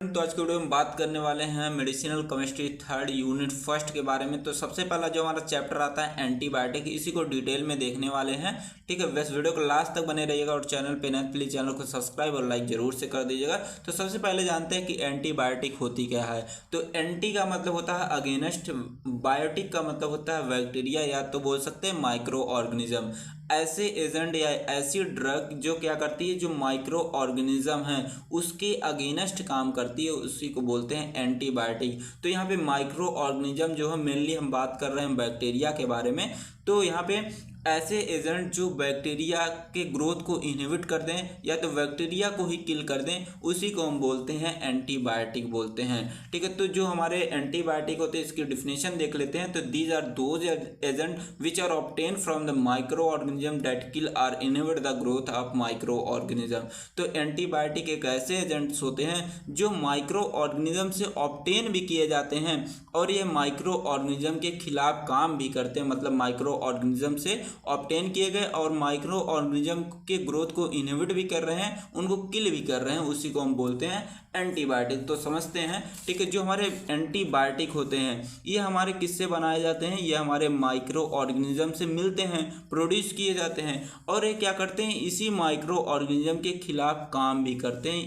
तो आज के वीडियो में बात करने वाले हैं medicinal chemistry third unit first के बारे में। तो सबसे पहला जो हमारा चैप्टर आता है एंटीबायोटिक, इसी को डिटेल में देखने वाले हैं। ठीक है, बस वीडियो को लास्ट तक बने रहिएगा और चैनल पे नए प्लीज चैनल को सब्सक्राइब और लाइक जरूर से कर दीजिएगा। तो सबसे पहले जानते हैं कि एंटीबायोटिक होती क्या है। तो एंटी का मतलब होता है अगेंस्ट, बायोटिक का मतलब होता है बैक्टीरिया या तो बोल सकते हैं माइक्रो ऑर्गेनिज्म। ऐसे एजेंट या ऐसी ड्रग जो क्या करती है, जो माइक्रो ऑर्गेनिज्म है उसके अगेंस्ट काम करती है, उसी को बोलते हैं एंटीबायोटिक। तो यहाँ पे माइक्रो ऑर्गेनिज्म जो है, मेनली हम बात कर रहे हैं बैक्टीरिया के बारे में। तो यहाँ पे ऐसे एजेंट जो बैक्टीरिया के ग्रोथ को इनहिबिट कर दें या तो बैक्टीरिया को ही किल कर दें, उसी को हम बोलते हैं एंटीबायोटिक बोलते हैं। ठीक है, तो जो हमारे एंटीबायोटिक होते हैं इसकी डिफिनेशन देख लेते हैं। तो these are those agent which are obtain from the micro organism that kill are inhibit the growth of micro organism. तो एंटीबायोटिक एक ऐसे एजेंट्स होते हैं जो माइक्रो ऑर्गेनिज्म से ऑब्टेन भी किए जाते हैं और ये माइक्रो ऑर्गेनिज्म के खिलाफ काम भी करते हैं, मतलब माइक्रो ऑर्गेनिज्म से ऑब्टेन किए गए और माइक्रो ऑर्गेनिज्म के ग्रोथ को इनहिबिट भी कर रहे हैं, उनको किल भी कर रहे हैं, उसी को हम बोलते हैं एंटीबायोटिक। तो समझते हैं। ठीक है, जो हमारे एंटीबायोटिक होते हैं ये हमारे किससे बनाए जाते हैं, ये हमारे माइक्रो ऑर्गेनिज्म से मिलते हैं, प्रोड्यूस किए जाते हैं और ये क्या करते हैं, इसी माइक्रो ऑर्गेनिज्म के खिलाफ काम भी करते हैं,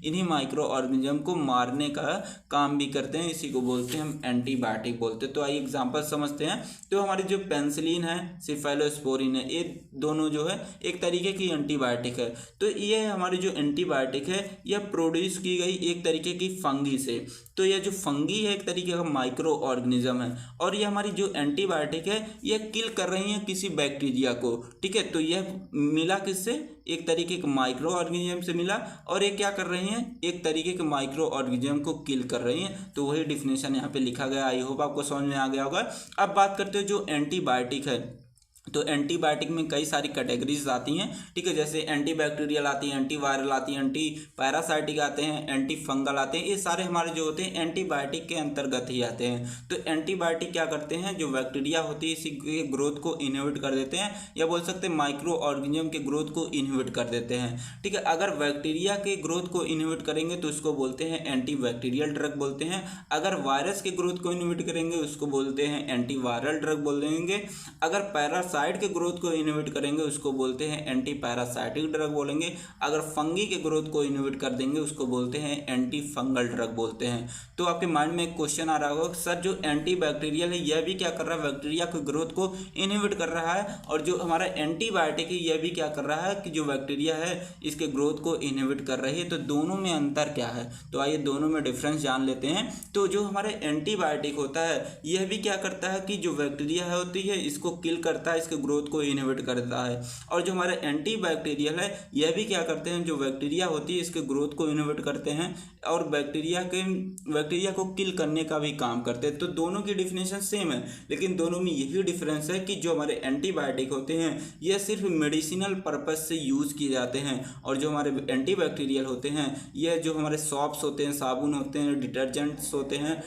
इन्हीं माइक्रो ऑर्गेनिज्म को मारने का काम भी करते हैं, इसी को बोलते हैं हम एंटीबायोटिक बोलते हैं। तो आइए एग्जाम्पल समझते हैं। तो हमारी जो पेनिसिलिन है, सेफेलोस्पोरिन है, ये दोनों जो है एक तरीके की एंटीबायोटिक है। तो ये हमारी जो एंटीबायोटिक है यह प्रोड्यूस की गई एक तरीके की फंगी से। तो यह जो फंगी है एक तरीके का माइक्रो ऑर्गेनिज्म है और ये हमारी जो एंटीबायोटिक है यह किल कर रही है किसी बैक्टीरिया को। ठीक है, तो यह मिला किससे, एक तरीके के माइक्रो ऑर्गेनिज्म से मिला और ये क्या कर रही हैं, एक तरीके के माइक्रो ऑर्गेनिज्म को किल कर रही हैं। तो वही डिफिनेशन यहाँ पे लिखा गया। आई होप आपको समझ में आ गया होगा। अब बात करते हैं जो एंटीबायोटिक है। तो एंटीबायोटिक में कई सारी कैटेगरीज आती हैं। ठीक है, जैसे एंटी बैक्टीरियल आती है, एंटी वायरल आती है, एंटी पैरासाइटिक आते हैं, एंटी फंगल आते हैं। ये सारे हमारे जो होते हैं एंटीबायोटिक के अंतर्गत ही आते हैं। तो एंटीबायोटिक क्या करते हैं, जो बैक्टीरिया होती है इसी के ग्रोथ को इनहिबिट कर देते हैं या बोल सकते हैं माइक्रो ऑर्गेनिज्म के ग्रोथ को इनहिबिट कर देते हैं। ठीक है, अगर बैक्टीरिया के ग्रोथ को इनहिबिट करेंगे तो उसको बोलते हैं एंटी बैक्टीरियल ड्रग बोलते हैं। अगर वायरस के ग्रोथ को इनहिबिट करेंगे उसको बोलते हैं एंटी वायरल ड्रग बोल देंगे। अगर पैरासाइट के ग्रोथ को इनहिबिट करेंगे उसको बोलते हैं एंटी पैरासाइटिक ड्रग बोलेंगे। अगर फंगी के ग्रोथ को इनहिबिट कर देंगे उसको बोलते हैं एंटी फंगल ड्रग बोलते हैं। तो आपके माइंड में एक क्वेश्चन आ रहा होगा, सर जो एंटी बैक्टीरियल है यह भी क्या कर रहा है, बैक्टीरिया के ग्रोथ को इनहिबिट कर रहा है, और जो हमारा एंटीबायोटिक है यह भी क्या कर रहा है कि जो बैक्टीरिया है इसके ग्रोथ को इनहिबिट कर रही है। तो दोनों में अंतर क्या है, तो आइए दोनों में डिफरेंस जान लेते हैं। तो जो हमारे एंटीबायोटिक होता है यह भी क्या करता है कि जो बैक्टीरिया है होती है इसको किल करता है, इसके ग्रोथ को इनहिबिट करता है। और जो हमारे एंटीबैक्टीरियल है यह भी क्या करते हैं, जो बैक्टीरिया होती है इसके ग्रोथ को इनहिबिट करते हैं और बैक्टीरिया को किल करने का भी काम करते हैं। तो दोनों की डिफिनेशन सेम है, लेकिन दोनों में यही डिफरेंस है कि जो हमारे एंटीबायोटिक होते हैं यह सिर्फ मेडिसिनल पर्पज से यूज किए जाते हैं और जो हमारे एंटीबैक्टीरियल होते हैं यह जो हमारे सॉप्स होते हैं, साबुन होते हैं, डिटर्जेंट्स होते हैं,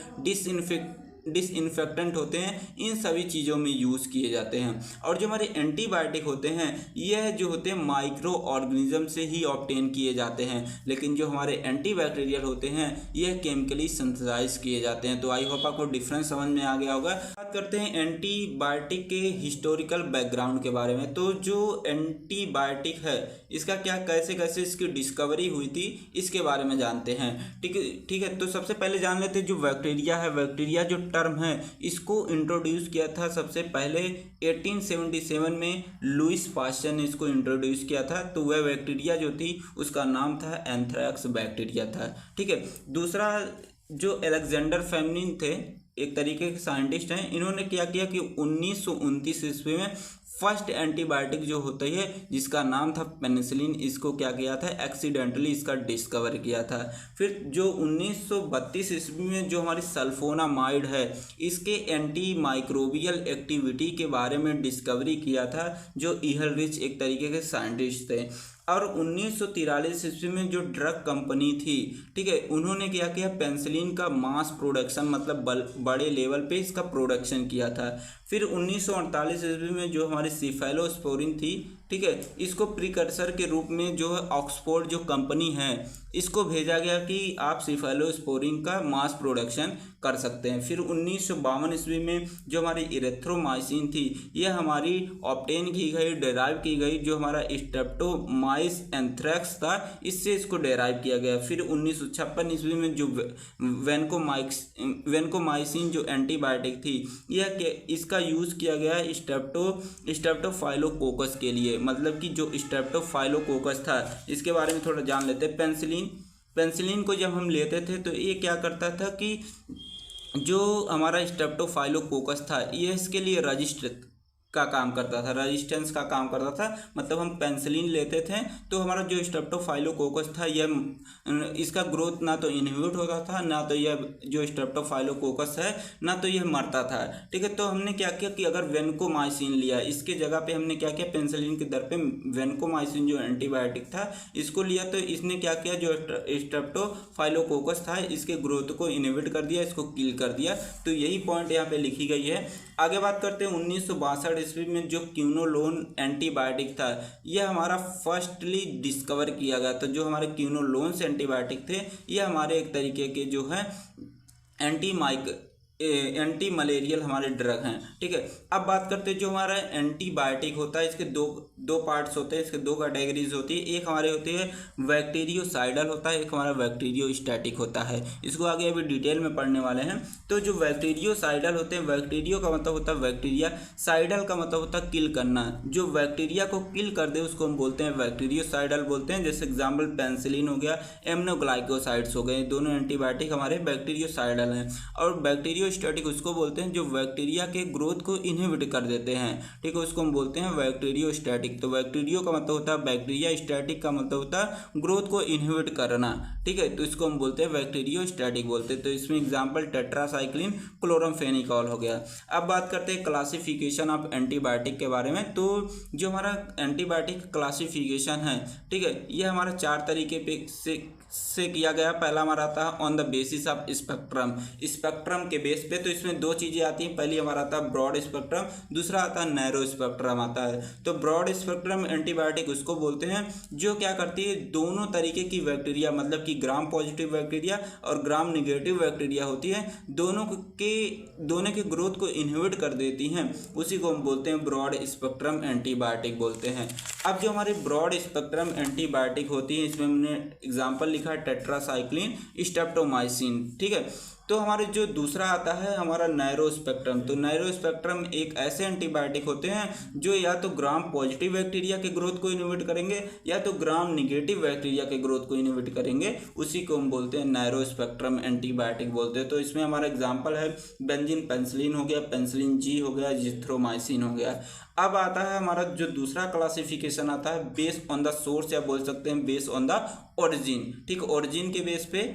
डिसइंफेक्टेंट होते हैं, इन सभी चीज़ों में यूज़ किए जाते हैं। और जो हमारे एंटीबायोटिक होते हैं यह जो होते हैं माइक्रो ऑर्गेनिज्म से ही ऑब्टेन किए जाते हैं, लेकिन जो हमारे एंटीबैक्टीरियल होते हैं यह केमिकली सिंथेसाइज किए जाते हैं। तो आई होप आपको डिफरेंस समझ में आ गया होगा। बात करते हैं एंटीबायोटिक के हिस्टोरिकल बैकग्राउंड के बारे में। तो जो एंटीबायोटिक है इसका क्या, कैसे कैसे इसकी डिस्कवरी हुई थी इसके बारे में जानते हैं। ठीक है, तो सबसे पहले जान लेते हैं जो बैक्टीरिया है। बैक्टीरिया जो टर्म है इसको इंट्रोड्यूस किया था सबसे पहले 1877 में लुइस पास्चर ने इसको इंट्रोड्यूस किया था। तो वह बैक्टीरिया जो थी उसका नाम था एंथ्रेक्स बैक्टीरिया था। ठीक है, दूसरा जो अलेक्जेंडर फेमिनिन थे, एक तरीके के साइंटिस्ट हैं, इन्होंने क्या किया कि 1929 ईस्वी में फर्स्ट एंटीबायोटिक जो होती है जिसका नाम था पेनिसिलिन, इसको क्या किया था, एक्सीडेंटली इसका डिस्कवर किया था। फिर जो 1932 ईस्वी में जो हमारी सल्फोनामाइड है इसके एंटी माइक्रोबियल एक्टिविटी के बारे में डिस्कवरी किया था जो ईहलरिच एक तरीके के साइंटिस्ट थे। और 1943 ईस्वी में जो ड्रग कंपनी थी, ठीक है, उन्होंने क्या किया, पेनिसिलिन का मास प्रोडक्शन मतलब बड़े लेवल पे इसका प्रोडक्शन किया था। फिर 1948 ईस्वी में जो हमारी सिफेलोस्पोरिन थी, ठीक है, इसको प्रिकर्सर के रूप में जो है ऑक्सफोर्ड जो कंपनी है इसको भेजा गया कि आप सिफेलोस्पोरिन का मास प्रोडक्शन कर सकते हैं। फिर 1952 ईस्वी में जो हमारी इरेथ्रोमाइसिन थी यह हमारी ऑब्टेन की गई, डेराइव की गई, जो हमारा स्ट्रेप्टोमाइस एंथ्रेक्स था इससे इसको डेराइव किया गया। फिर 1956 ईस्वी में जो वेनकोमाइसिन जो एंटीबायोटिक थी यह इसका यूज़ किया गया स्ट्रेप्टोफाइलोकोकस के लिए, मतलब कि जो स्ट्रेप्टोफाइलोकोकस था इसके बारे में थोड़ा जान लेते हैं। पेंसिलिन को जब हम लेते थे तो ये क्या करता था कि जो हमारा स्ट्रेप्टोफाइलोकोकस था ये इसके लिए रेजिस्टेंस का काम करता था। मतलब हम पेंसिलिन लेते थे तो हमारा जो स्ट्रेप्टोफाइलोकोकस था यह इसका ग्रोथ ना तो इनहिबिट होता था, ना तो यह जो स्ट्रेप्टोफाइलोकोकस है ना तो यह मरता था, ठीक है। तो हमने क्या किया कि अगर वेनकोमाइसिन लिया इसके जगह पे हमने क्या किया, पेंसिलिन के दर पे वेनकोमाइसिन जो एंटीबायोटिक था इसको लिया, तो इसने क्या किया, जो स्ट्रेप्टोफाइलोकोकस था इसके ग्रोथ को इनहिबिट कर दिया, इसको किल कर दिया। तो यही पॉइंट यहाँ पे लिखी गई है। आगे बात करते हैं 1962 ईस्वी में जो क्विनोलोन एंटीबायोटिक था यह हमारा फर्स्टली डिस्कवर किया गया। तो जो हमारे क्विनोलोन्स एंटीबायोटिक थे यह हमारे एक तरीके के जो है एंटी मलेरियल हमारे ड्रग हैं, ठीक है। अब बात करते हैं जो हमारा एंटीबायोटिक होता है इसके दो पार्ट्स होते हैं, इसके दो कैटेगरीज होती है। एक हमारे होती है बैक्टीरियोसाइडल होता है, एक हमारा बैक्टीरियोस्टैटिक होता है। इसको आगे अभी डिटेल में पढ़ने वाले हैं। तो जो बैक्टीरियोसाइडल होते हैं, बैक्टीरियो का मतलब होता है बैक्टीरिया, साइडल का मतलब होता है किल करना। जो बैक्टीरिया को किल कर दे उसको हम बोलते हैं बैक्टीरियोसाइडल बोलते हैं। जैसे एग्जाम्पल पेंसिलिन हो गया, एमनोग्लाइकोसाइड्स हो गए, दोनों एंटीबायोटिक हमारे बैक्टीरियोसाइडल हैं। और बैक्टीरियोस्टैटिक उसको बोलते हैं जो बैक्टीरिया के ग्रोथ को इनहिबिट कर देते हैं, ठीक है, उसको हम बोलते हैं बैक्टीरियोस्टैटिक। तो बैक्टीरियो का मतलब होता है बैक्टीरिया, स्टैटिक का मतलब होता है ग्रोथ को इनहिबिट करना, ठीक है, तो इसको हम बोलते हैं बैक्टीरियोस्टैटिक बोलते हैं। तो इसमें एग्जांपल टेट्रासाइक्लिन, क्लोरमफेनिकॉल हो गया। अब बात करते हैं क्लासिफिकेशन ऑफ एंटीबायोटिक के बारे में। तो जो हमारा एंटीबायोटिक क्लासिफिकेशन है, ठीक है, ये हमारा 4 तरीके पे से किया गया। पहला हमारा आता है on the basis of spectrum के बेस पे। तो इसमें 2 चीज़ें आती हैं, पहली हमारा आता है ब्रॉड स्पेक्ट्रम, दूसरा आता है नैरो स्पेक्ट्रम आता है। तो ब्रॉड स्पेक्ट्रम एंटीबायोटिक उसको बोलते हैं जो क्या करती है, दोनों तरीके की बैक्टीरिया, मतलब कि ग्राम पॉजिटिव बैक्टीरिया और ग्राम निगेटिव बैक्टीरिया होती है, दोनों के ग्रोथ को इनहिबिट कर देती हैं, उसी को हम बोलते हैं ब्रॉड स्पेक्ट्रम एंटीबायोटिक बोलते हैं। अब जो हमारी ब्रॉड स्पेक्ट्रम एंटीबायोटिक होती है इसमें हमने एग्जाम्पल लिखा है टेट्रासाइक्लिन, स्ट्रेप्टोमाइसिन, ठीक है। तो हमारे जो दूसरा आता है हमारा नैरो स्पेक्ट्रम। तो नैरो स्पेक्ट्रम एक ऐसे एंटीबायोटिक होते हैं जो या तो ग्राम पॉजिटिव बैक्टीरिया के ग्रोथ को इनहिबिट करेंगे या तो ग्राम निगेटिव बैक्टीरिया के ग्रोथ को इनहिबिट करेंगे, उसी को हम बोलते हैं नैरो स्पेक्ट्रम एंटीबायोटिक बोलते हैं। तो इसमें हमारा एग्जाम्पल है बेंजीन पेंसिलिन हो गया, पेंसिलिन जी हो गया, जिथ्रोमाइसिन हो गया। अब आता है हमारा जो दूसरा क्लासिफिकेशन आता है बेस्ड ऑन द सोर्स, या बोल सकते हैं बेस्ड ऑन द ओरिजिन, ठीक, ओरिजिन के बेस पे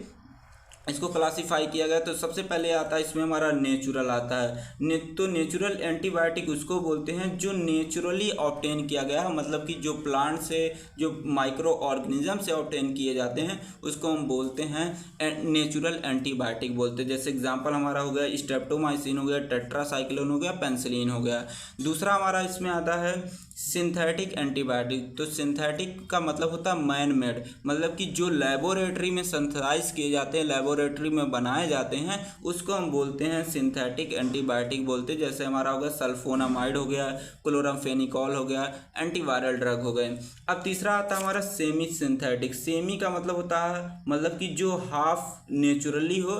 इसको क्लासीफाई किया गया। तो सबसे पहले आता है इसमें हमारा नेचुरल आता है। तो नेचुरल एंटीबायोटिक उसको बोलते हैं जो नेचुरली ऑब्टेन किया गया है, मतलब कि जो प्लांट से, जो माइक्रो ऑर्गेनिज्म से ऑब्टेन किए जाते हैं उसको हम बोलते हैं नेचुरल एंटीबायोटिक बोलते हैं। जैसे एग्जांपल हमारा हो गया स्ट्रेप्टोमाइसिन हो गया, टेट्रासाइक्लिन हो गया, पेंसिलिन हो गया। दूसरा हमारा इसमें आता है सिंथेटिक एंटीबायोटिक। तो सिंथेटिक का मतलब होता है मैन मेड, मतलब कि जो लेबोरेटरी में सिंथेसाइज किए जाते हैं, लेबोरेटरी में बनाए जाते हैं, उसको हम बोलते हैं सिंथेटिक एंटीबायोटिक बोलते हैं। जैसे हमारा हो गया सल्फोनामाइड हो गया, क्लोरमफेनिकॉल हो गया, एंटीवायरल ड्रग हो गए। अब तीसरा आता है हमारा सेमी सिंथेटिक। सेमी का मतलब होता है मतलब कि जो हाफ नेचुरली हो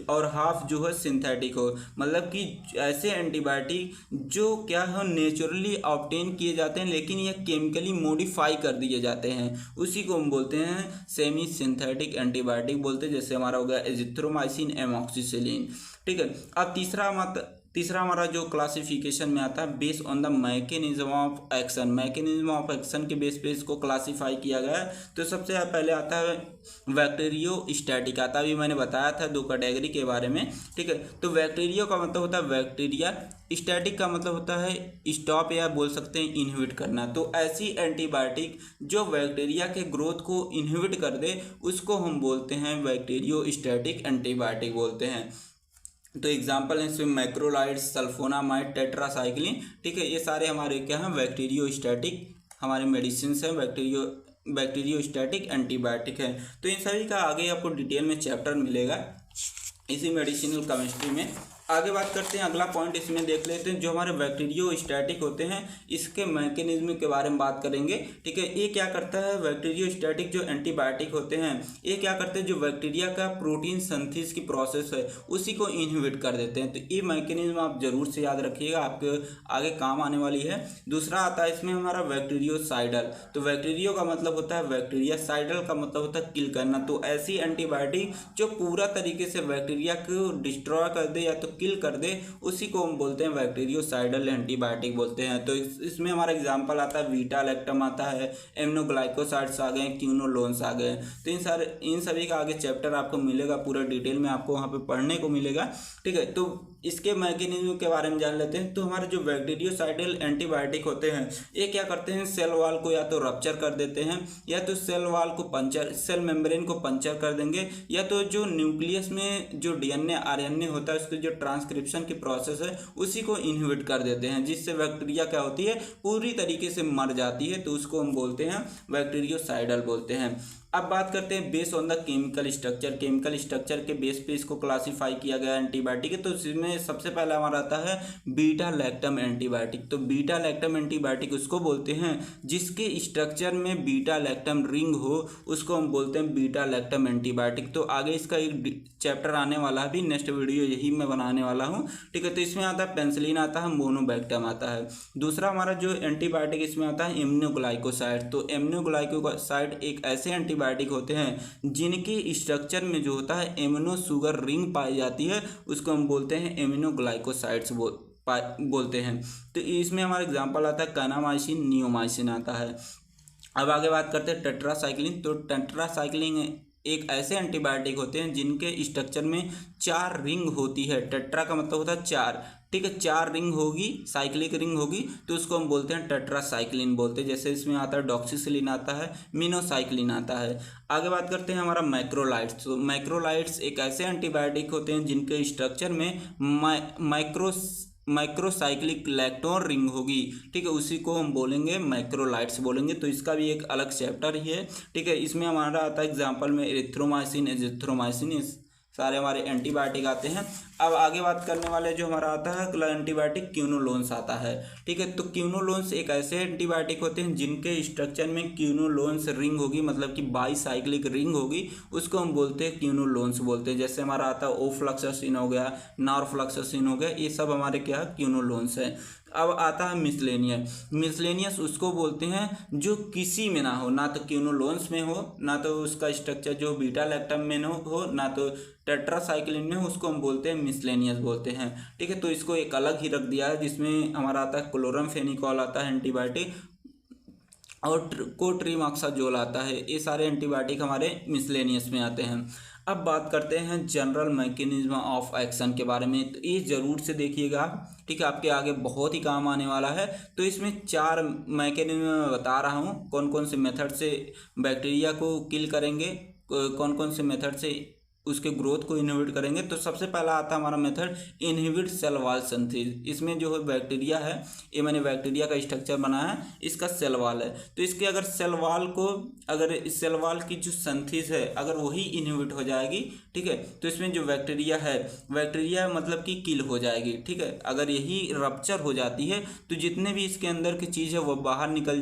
और हाफ जो है सिंथेटिक हो, मतलब कि ऐसे एंटीबायोटिक जो क्या हो नेचुरली ऑब्टेन किए जाते हैं लेकिन ये केमिकली मॉडिफाई कर दिए जाते हैं, उसी को हम बोलते हैं सेमी सिंथेटिक एंटीबायोटिक बोलते हैं। जैसे हमारा हो गया एजिथ्रोमाइसिन, एमॉक्सिसिलिन, ठीक है। अब तीसरा हमारा जो क्लासिफिकेशन में आता है based on the mechanism of action. Mechanism of action के बेस पे इसको क्लासीफाई किया गया है। तो सबसे पहले आता है बैक्टीरियोस्टैटिक आता है, अभी मैंने बताया था 2 कैटेगरी के बारे में, ठीक है। तो बैक्टीरियो का मतलब होता है बैक्टीरिया, स्टैटिक का मतलब होता है स्टॉप या बोल सकते हैं इनहिबिट करना। तो ऐसी एंटीबायोटिक जो बैक्टीरिया के ग्रोथ को इनहिबिट कर दे उसको हम बोलते हैं बैक्टीरियोस्टैटिक एंटीबायोटिक बोलते हैं। तो एग्जाम्पल है इसमें मैक्रोलाइड्स, सल्फोनामाइड, टेट्रासाइक्लिन, ठीक है, ये सारे हमारे क्या हैं, बैक्टीरियोस्टैटिक हमारे मेडिसिन हैं, बैक्टीरियोस्टैटिक एंटीबायोटिक है। तो इन सभी का आगे आपको डिटेल में चैप्टर मिलेगा इसी मेडिसिनल केमिस्ट्री में। आगे बात करते हैं, अगला पॉइंट इसमें देख लेते हैं, जो हमारे बैक्टीरियोस्टैटिक होते हैं इसके मैकेनिज्म के बारे में बात करेंगे, ठीक है। ये क्या करता है, बैक्टीरियोस्टैटिक जो एंटीबायोटिक होते हैं ये क्या करते हैं, जो बैक्टीरिया का प्रोटीन सिंथेसिस की प्रोसेस है उसी को इनहिबिट कर देते हैं। तो ये मैकेनिज्म आप जरूर से याद रखिएगा, आपके आगे काम आने वाली है। दूसरा आता है इसमें हमारा बैक्टीरियोसाइडल। तो बैक्टीरियो का मतलब होता है बैक्टीरिया, साइडल का मतलब होता है किल करना। तो ऐसी एंटीबायोटिक जो पूरा तरीके से बैक्टीरिया को डिस्ट्रॉय कर दे या तो किल कर दे, उसी को हम बोलते हैं बैक्टीरियोसाइडल एंटीबायोटिक बोलते हैं। तो इसमें हमारा एग्जांपल आता है बीटा लैक्टम आता है, एमिनोग्लाइकोसाइड्स आ गए, क्यूनोलोन्स आ गए। तो इन सभी का आगे चैप्टर आपको मिलेगा, पूरा डिटेल में आपको वहाँ पे पढ़ने को मिलेगा, ठीक है। तो इसके मैकेनिज्म के बारे में जान लेते हैं। तो हमारे जो बैक्टीरियोसाइडल एंटीबायोटिक होते हैं ये क्या करते हैं, सेल वॉल को या तो रप्चर कर देते हैं, या तो सेल वॉल को पंचर, सेल मेम्ब्रेन को पंचर कर देंगे, या तो जो न्यूक्लियस में जो डीएनए आरएनए होता है उसके जो ट्रांसक्रिप्शन की प्रोसेस है उसी को इनहिबिट कर देते हैं, जिससे बैक्टीरिया क्या होती है, पूरी तरीके से मर जाती है। तो उसको हम बोलते हैं बैक्टीरियोसाइडल बोलते हैं। अब बात करते हैं base on the chemical structure. Chemical structure के बेस पे इसको क्लासीफाई किया गया एंटीबायोटिक है। तो इसमें सबसे पहला हमारा आता है बीटा लैक्टम एंटीबायोटिक। तो बीटा लैक्टम एंटीबायोटिक उसको बोलते हैं जिसके स्ट्रक्चर में बीटा लैक्टम रिंग हो, उसको हम बोलते हैं बीटा लैक्टम एंटीबायोटिक। तो आगे इसका एक चैप्टर आने वाला है, भी नेक्स्ट वीडियो यही मैं बनाने वाला हूँ, ठीक है। तो इसमें आता है पेंसिलिन आता है, मोनोबैक्टम आता है। दूसरा हमारा जो एंटीबायोटिक इसमें आता है इम्यूनोग्लाइकोसाइड। तो इम्यूनोग्लाइकोसाइड एक ऐसे एंटीबायोटिक होते हैं जिनके स्ट्रक्चर में जो होता है एमिनो शुगर रिंग पाई जाती है, उसको हम बोलते हैं इम्यूनोग्लाइकोसाइड्स बोलते हैं। तो इसमें हमारा एग्जांपल आता है कानामाइसिन, नियोमाइसिन आता है। अब आगे बात करते हैं टेट्रासाइक्लिन। तो टेट्रासाइक्लिन एक ऐसे एंटीबायोटिक होते हैं जिनके स्ट्रक्चर में 4 रिंग होती है। टेट्रा का मतलब होता है 4, ठीक है, 4 रिंग होगी, साइक्लिक रिंग होगी, तो उसको हम बोलते हैं टेट्रासाइक्लिन बोलते हैं। जैसे इसमें आता है डॉक्सीसिलिन आता है, मिनोसाइक्लिन आता है। आगे बात करते हैं हमारा मैक्रोलाइड्स। तो मैक्रोलाइड्स एक ऐसे एंटीबायोटिक होते हैं जिनके स्ट्रक्चर में माइक्रोसाइक्लिक लैक्टोन रिंग होगी, ठीक है, उसी को हम बोलेंगे मैक्रोलाइड्स बोलेंगे। तो इसका भी एक अलग चैप्टर ही है, ठीक है। इसमें हमारा आता है एग्जांपल में एरिथ्रोमाइसिन, एजिथ्रोमाइसिन, सारे हमारे एंटीबायोटिक आते हैं। अब आगे बात करने वाले जो हमारा आता है अगला एंटीबायोटिक क्यूनोलोन्स आता है, ठीक है। तो क्यूनोलोन्स एक ऐसे एंटीबायोटिक होते हैं जिनके स्ट्रक्चर में क्यूनोलोन्स रिंग होगी, मतलब कि बाईसाइक्लिक रिंग होगी, उसको हम बोलते हैं क्यूनोलोन्स बोलते हैं। जैसे हमारा आता है ओफ्लक्सासिन हो गया, नॉरफ्लक्सासिन हो गया, ये सब हमारे क्या क्यूनोलोन्स है। अब आता है मिसलेनियस उसको बोलते हैं जो किसी में ना हो, ना तो क्यूनोलोन्स में हो, ना तो उसका स्ट्रक्चर जो बीटा लैक्टम में हो, ना तो टेट्रासाइक्लिन में हो, उसको हम बोलते हैं मिसलेनियस बोलते हैं, ठीक है। तो इसको एक अलग ही रख दिया है, जिसमें हमारा आता है क्लोरमफेनिकॉल आता है एंटीबायोटिक, और कोट्रीमॉक्साजोल आता है। ये सारे एंटीबायोटिक हमारे मिसलेनियस में आते हैं। अब बात करते हैं जनरल मैकेनिज्म ऑफ एक्शन के बारे में। तो ये ज़रूर से देखिएगा, ठीक है, आपके आगे बहुत ही काम आने वाला है। तो इसमें 4 मैकेनिज्म मैं बता रहा हूँ, कौन कौन से मेथड से बैक्टीरिया को किल करेंगे, कौन कौन से मेथड से उसके ग्रोथ को इनहिबिट करेंगे। तो सबसे पहला आता है हमारा method inhibit cell wall synthesis. इसमें जो है बैक्टीरिया है, ये मैंने बैक्टीरिया का स्ट्रक्चर बनाया है, इसका सेल वॉल है। तो इसके अगर सेल वॉल को, अगर इस सेल वॉल की जो सिंथेसिस है अगर वही इनहिबिट हो जाएगी, ठीक है, तो इसमें जो बैक्टीरिया मतलब कि किल हो जाएगी, ठीक है। अगर यही रप्चर हो जाती है तो जितने भी इसके अंदर की चीज़ है वो बाहर निकल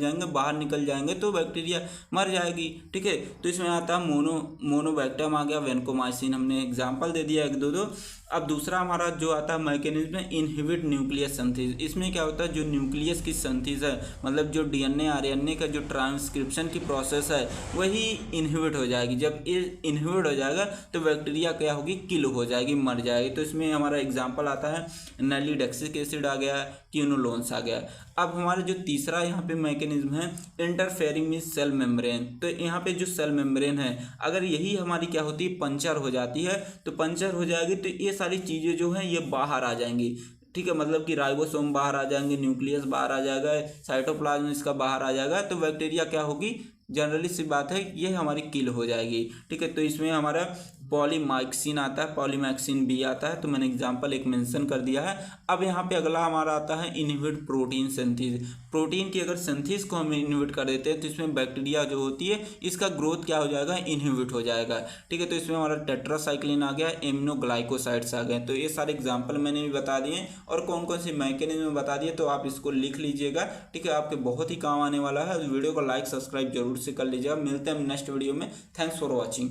जाएंगे, तो बैक्टीरिया मर जाएगी, ठीक है। तो इसमें आता है मोनोबैक्टम आ गया, वेनकोमाइसिन हमने एग्जाम्पल दे दिया 1-2। अब दूसरा हमारा जो आता है मैकेनिज्म इनहिबिट न्यूक्लियस सिंथेसिस। इसमें क्या होता है, जो न्यूक्लियस की सिंथेसिस है, मतलब जो डीएनए आरएनए का जो ट्रांसक्रिप्शन की प्रोसेस है वही इनहिबिट हो जाएगी। जब ये इनहिबिट हो जाएगा तो बैक्टीरिया क्या होगी, किल हो जाएगी, मर जाएगी। तो इसमें हमारा एग्जाम्पल आता है नैलीडेक्सिक एसिड आ गया, क्यूनोलोन्स आ गया। अब हमारा जो तीसरा यहाँ पे मैकेनिज्म है इंटरफेरिंग विद सेल मेम्ब्रेन। तो यहाँ पे जो सेल मेम्ब्रेन है अगर यही हमारी क्या होती है, पंचर हो जाती है, तो पंचर हो जाएगी तो ये सारी चीज़ें जो हैं ये बाहर आ जाएंगी, ठीक है। मतलब कि राइबोसोम बाहर आ जाएंगे, न्यूक्लियस बाहर आ जाएगा, साइटोप्लाज्म इसका बाहर आ जाएगा, तो बैक्टीरिया क्या होगी, जनरली सी बात है ये हमारी किल हो जाएगी, ठीक है। तो इसमें हमारा पॉलीमाइक्सिन आता है, पॉलीमैक्सिन बी आता है, तो मैंने एग्जांपल एक मेंशन कर दिया है। अब यहाँ पे अगला हमारा आता है इनहिबिट प्रोटीन सिंथेसिस। प्रोटीन की अगर सिंथेसिस को हम इनहिबिट कर देते हैं तो इसमें बैक्टीरिया जो होती है इसका ग्रोथ क्या हो जाएगा, इनहिबिट हो जाएगा। ठीक है, तो इसमें हमारा टेट्रासाइक्लिन आ गया, एमिनोग्लाइकोसाइड्स आ गए। तो ये सारे एग्जाम्पल मैंने भी बता दिए और कौन कौन सी मैकेनिज्म बता दिए, तो आप इसको लिख लीजिएगा। ठीक है, आपके बहुत ही काम आने वाला है। वीडियो को लाइक सब्सक्राइब जरूर से कर लीजिएगा। मिलते हैं नेक्स्ट वीडियो में। Thanks for watching.